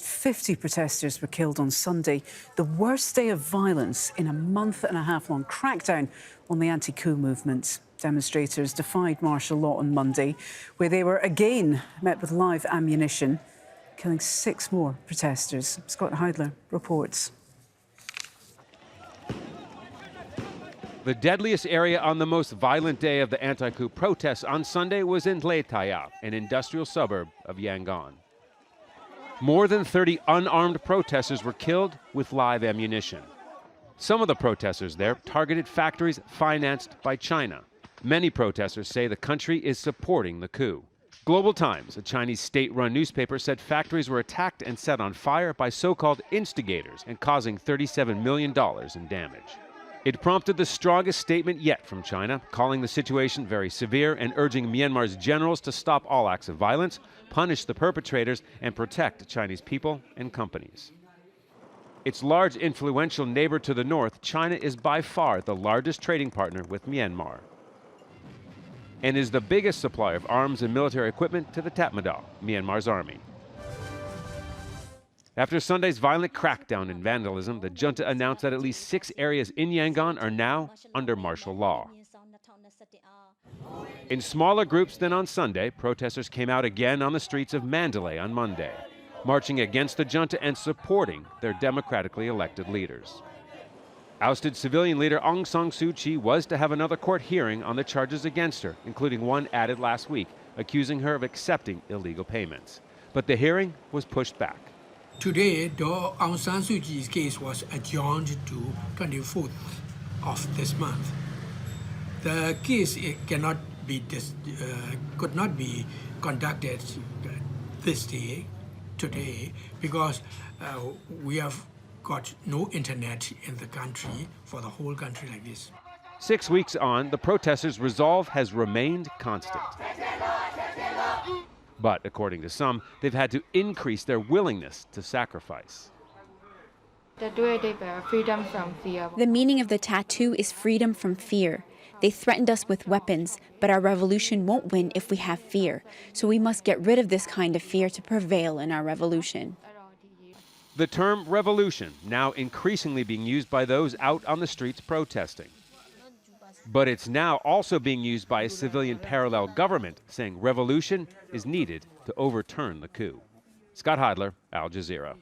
50 protesters were killed on Sunday, the worst day of violence in a month-and-a-half-long crackdown on the anti-coup movement. Demonstrators defied martial law on Monday, where they were again met with live ammunition, killing 6 more protesters. Scott Heidler reports. The deadliest area on the most violent day of the anti-coup protests on Sunday was in Leytaya, an industrial suburb of Yangon. More than 30 unarmed protesters were killed with live ammunition. Some of the protesters there targeted factories financed by China. Many protesters say the country is supporting the coup. Global Times, a Chinese state-run newspaper, said factories were attacked and set on fire by so-called instigators and causing $37 million in damage. It prompted the strongest statement yet from China, calling the situation very severe and urging Myanmar's generals to stop all acts of violence, punish the perpetrators, and protect Chinese people and companies. Its large, influential neighbor to the north, China is by far the largest trading partner with Myanmar and is the biggest supplier of arms and military equipment to the Tatmadaw, Myanmar's army. After Sunday's violent crackdown and vandalism, the junta announced that at least 6 areas in Yangon are now under martial law. In smaller groups than on Sunday, protesters came out again on the streets of Mandalay on Monday, marching against the junta and supporting their democratically elected leaders. Ousted civilian leader Aung San Suu Kyi was to have another court hearing on the charges against her, including one added last week, accusing her of accepting illegal payments. But the hearing was pushed back. Today, Aung San Suu Kyi's case was adjourned to 24th of this month. The case could not be conducted today, because we have got no internet in the country for the whole country like this. 6 weeks on, the protesters' resolve has remained constant. But, according to some, they've had to increase their willingness to sacrifice. Freedom from fear. The meaning of the tattoo is freedom from fear. They threatened us with weapons, but our revolution won't win if we have fear. So we must get rid of this kind of fear to prevail in our revolution. The term revolution now increasingly being used by those out on the streets protesting. But it's now also being used by a civilian parallel government, saying revolution is needed to overturn the coup. Scott Heidler, Al Jazeera.